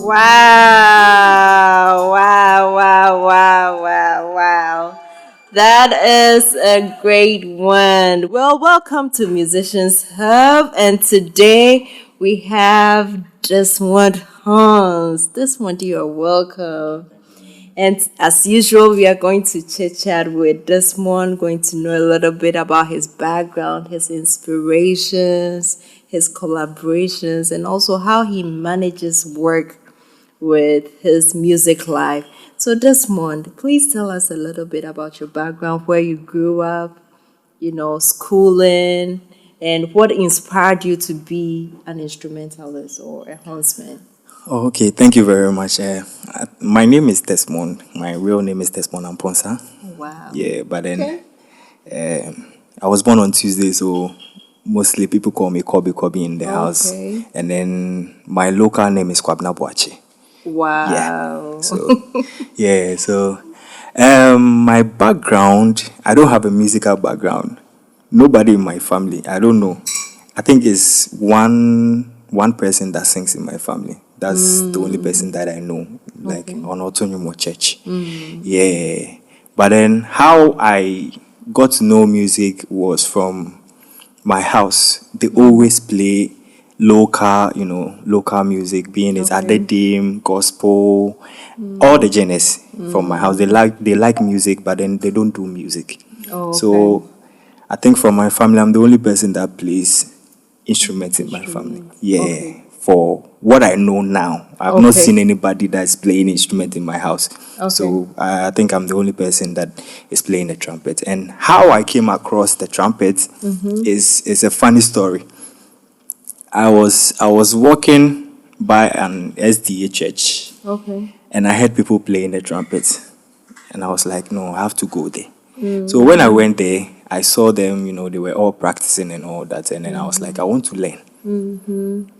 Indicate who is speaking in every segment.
Speaker 1: Wow, wow, wow, wow, wow, wow. That is a great one. Well, welcome to Musicians Hub, and today we have Desmond Hans. Desmond, you are welcome. And as usual, we are going to chit chat with Desmond, going to know a little bit about his background, his inspirations, his collaborations, and also how he manages work with his music life. So, Desmond, please tell us a little bit about your background, where you grew up, schooling, and what inspired you to be an instrumentalist or a huntsman.
Speaker 2: Oh, okay, thank you very much. My name is Desmond. My real name is Desmond Amponsa.
Speaker 1: Wow.
Speaker 2: Yeah, but then
Speaker 1: Okay.
Speaker 2: I was born on Tuesday, so mostly people call me Khobby in the house.
Speaker 1: Okay.
Speaker 2: And then my local name is Kwabna Boache. Yeah.
Speaker 1: Wow.
Speaker 2: So yeah, so my background, I don't have a musical background. Nobody in my family. I don't know. I think it's one person that sings in my family. That's the only person that I know, like
Speaker 1: Okay.
Speaker 2: on Autonomo Church. Yeah. But then how I got to know music was from my house. They always play local music, being it
Speaker 1: Okay.
Speaker 2: adedim, gospel, all the genres from my house. They like music, but then they don't do music.
Speaker 1: Oh, okay.
Speaker 2: So I think from my family, I'm the only person that plays instruments in my family.
Speaker 1: Instruments.
Speaker 2: Yeah.
Speaker 1: Okay.
Speaker 2: For what I know now, I've not
Speaker 1: Okay.
Speaker 2: seen anybody that's playing instrument in my house.
Speaker 1: Okay.
Speaker 2: So I think I'm the only person that is playing the trumpet. And how I came across the trumpet is a funny story. I was walking by an SDA church
Speaker 1: Okay.
Speaker 2: and I heard people playing the trumpet. And I was like, no, I have to go there. So when I went there, I saw them, they were all practicing and all that. And then I was like, I want to learn.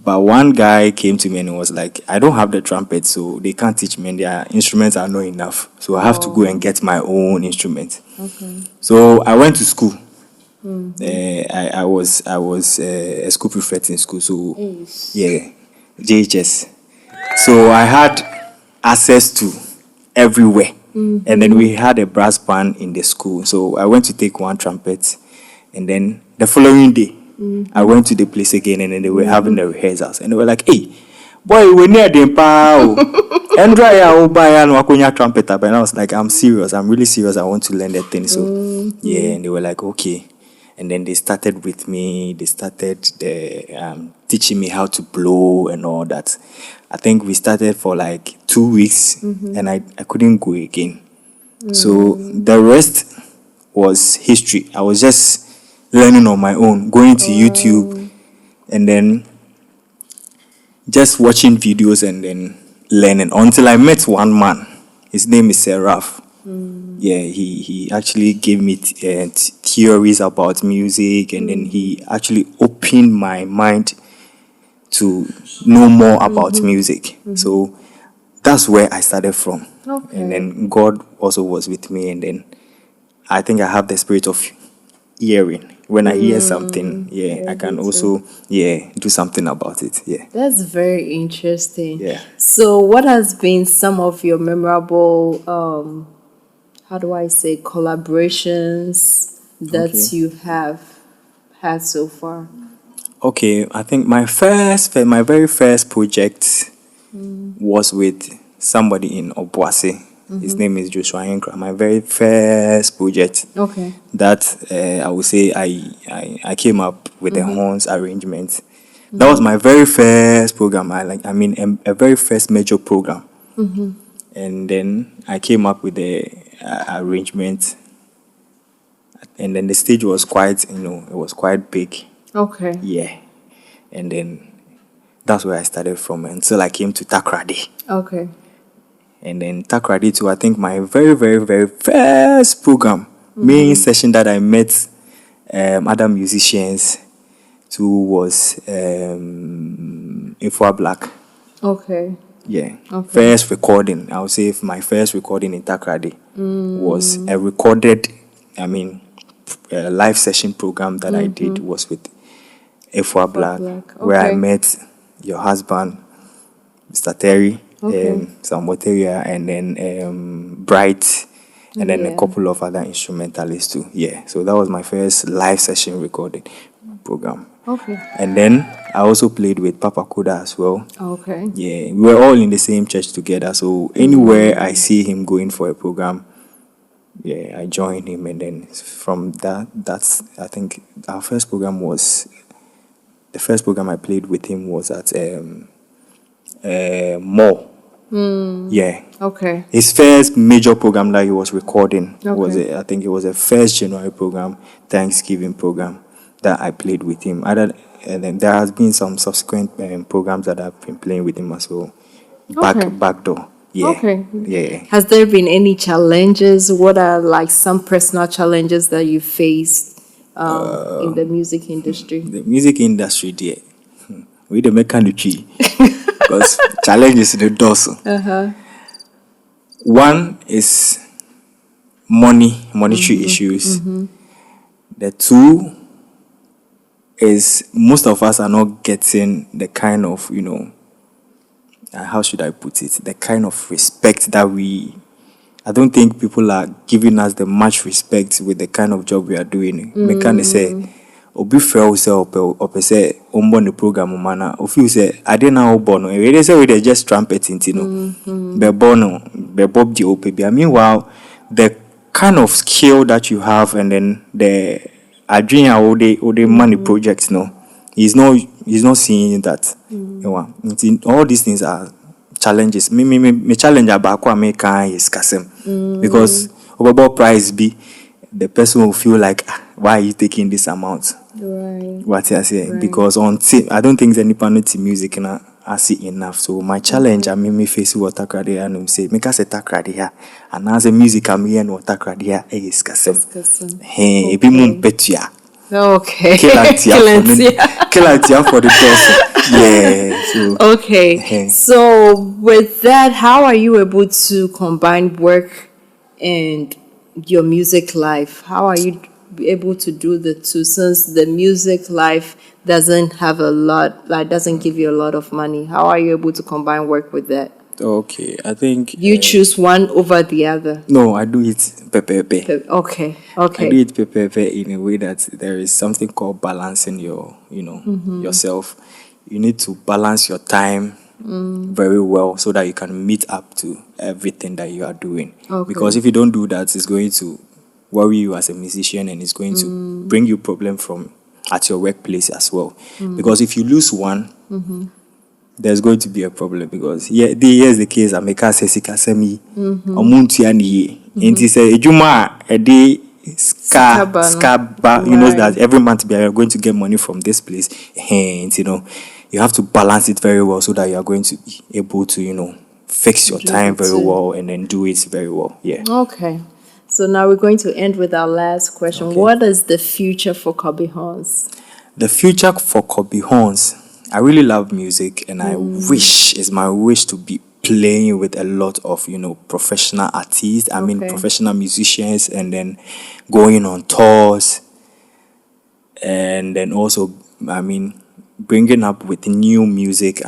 Speaker 2: But one guy came to me and was like, I don't have the trumpet, so they can't teach me, and their instruments are not enough. So I have to go and get my own instrument.
Speaker 1: Okay.
Speaker 2: So I went to school. I was a school prefect in school, so
Speaker 1: Yes.
Speaker 2: yeah, JHS. So I had access to everywhere. And then we had a brass band in the school. So I went to take one trumpet. And then the following day, I went to the place again. And then they were having the rehearsals. And they were like, hey, boy, we're near the power. And buy trumpet up. And I was like, I'm serious. I'm really serious. I want to learn that thing. So yeah, and they were like, okay. And then they started with me. They started teaching me how to blow and all that. I think we started for like 2 weeks, and I couldn't go again. So the rest was history. I was just learning on my own, going to YouTube, and then just watching videos and then learning until I met one man. His name is Seraph. Yeah, he actually gave me theories about music, and then he actually opened my mind to know more about music. So that's where I started from.
Speaker 1: Okay.
Speaker 2: And then God also was with me, and then I think I have the spirit of hearing. When I hear something, I can also do something about it. Yeah.
Speaker 1: That's very interesting.
Speaker 2: Yeah.
Speaker 1: So, what has been some of your memorable, how do I say, collaborations that
Speaker 2: Okay.
Speaker 1: you have had so far?
Speaker 2: Okay, I think my very first project was with somebody in Obuasi. His name is Joshua Henkra. My very first project
Speaker 1: Okay.
Speaker 2: that I would say I came up with the horns arrangement. That was my very first program. A very first major program. And then I came up with the arrangement, and then the stage was quite, it was quite big.
Speaker 1: Okay.
Speaker 2: Yeah. And then that's where I started from until I came to Takrady.
Speaker 1: Okay.
Speaker 2: And then Takrady too, I think my very, very, very first program, main session that I met other musicians too was Info Black.
Speaker 1: Okay.
Speaker 2: Yeah.
Speaker 1: Okay.
Speaker 2: First recording. I would say my first recording in Takrady was a recorded, a live session program that I did was with Info Black,
Speaker 1: Black.
Speaker 2: where I
Speaker 1: Okay.
Speaker 2: met your husband, Mr. Terry,
Speaker 1: Okay.
Speaker 2: Sam Woteria, and then Bright, and then a
Speaker 1: Yeah.
Speaker 2: couple of other instrumentalists too. Yeah, so that was my first live session recording program.
Speaker 1: Okay.
Speaker 2: And then I also played with Papa Kuda as well.
Speaker 1: Okay.
Speaker 2: Yeah, we were all in the same church together. So anywhere I see him going for a program, yeah, I join him. And then from that's I think our first program was the first program I played with him was at More. Yeah.
Speaker 1: Okay.
Speaker 2: His first major program that he was recording was
Speaker 1: Okay.
Speaker 2: I think it was a first January program, Thanksgiving program that I played with him. And then there has been some subsequent programs that I've been playing with him as well.
Speaker 1: Okay.
Speaker 2: Back door. Yeah.
Speaker 1: Okay.
Speaker 2: Yeah.
Speaker 1: Has there been any challenges? What are like some personal challenges that you faced in the music industry?
Speaker 2: The music industry, dear. We the mechanic because challenge is the doors. One is monetary issues. The two is most of us are not getting the kind of, how should I put it, the kind of respect that I don't think people are giving us the much respect with the kind of job we are doing. Me can say, obi frɛ say ope say ombo the program mana ofi say ade na obo no we say we just trumpet into no be bono be bob the ope bia. Meanwhile the kind of skill that you have and then the adrian all the money projects no he's not seeing that. All these things are challenges. Me challenge about me can is kasem because about price be the person will feel like why are you taking this amount?
Speaker 1: Right.
Speaker 2: What I say
Speaker 1: Right.
Speaker 2: because I don't think any panel music na I see enough. So my challenge I me face water credit and say make us a takradi here and as a music I'm here no takradi here is kasem. Hey, be mum petua.
Speaker 1: Okay.
Speaker 2: Kilantia for the person. Yeah. So,
Speaker 1: Okay. So with that, how are you able to combine work and your music life? How are you able to do the two since the music life doesn't have a lot, like doesn't give you a lot of money? How are you able to combine work with that?
Speaker 2: okay, I think
Speaker 1: You choose one over the other.
Speaker 2: no, I do it pepe.
Speaker 1: Okay.
Speaker 2: I
Speaker 1: Okay.
Speaker 2: do it pepe in a way that there is something called balancing your, yourself. You need to balance your time very well so that you can meet up to everything that you are doing.
Speaker 1: Okay.
Speaker 2: Because if you don't do that, it's going to worry you as a musician and it's going to bring you problem from at your workplace as well. Because if you lose one, there's going to be a problem because here's the case. I make us say sikasemi omuntu ani enti say ejuma e dey skaba you know that every month we are going to get money from this place and you have to balance it very well so that you are going to be able to fix your time very well and then do it very well.
Speaker 1: Okay. So now we're going to end with our last question.
Speaker 2: Okay.
Speaker 1: What is the future for Khobby Horns?
Speaker 2: The future for Khobby Horns, I really love music and it's my wish to be playing with a lot of, professional artists, professional musicians, and then going on tours. And then also, bringing up with new music,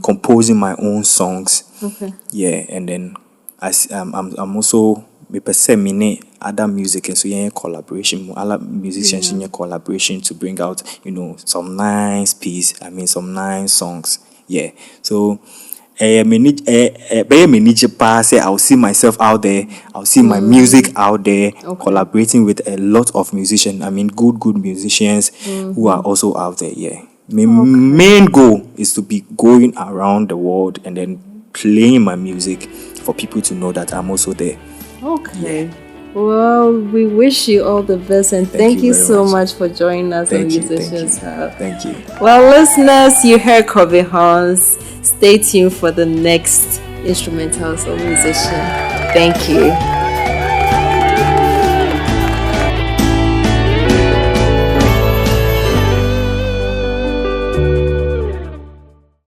Speaker 2: composing my own songs.
Speaker 1: Okay.
Speaker 2: Yeah, and then I'm also other music and so collaboration, other musicians in collaboration to bring out some nice piece. Some nice songs. Yeah, so I'll see myself out there. I'll see my music out there, collaborating with a lot of musicians. Good musicians who are also out there. Yeah, my main goal is to be going around the world and then playing my music for people to know that I'm also there.
Speaker 1: Okay. Well, we wish you all the best and thank you so much for joining us on Musicians Hub.
Speaker 2: Thank you.
Speaker 1: Well, listeners, you heard Khobby Horns. Stay tuned for the next instrumentals or musician. Thank you.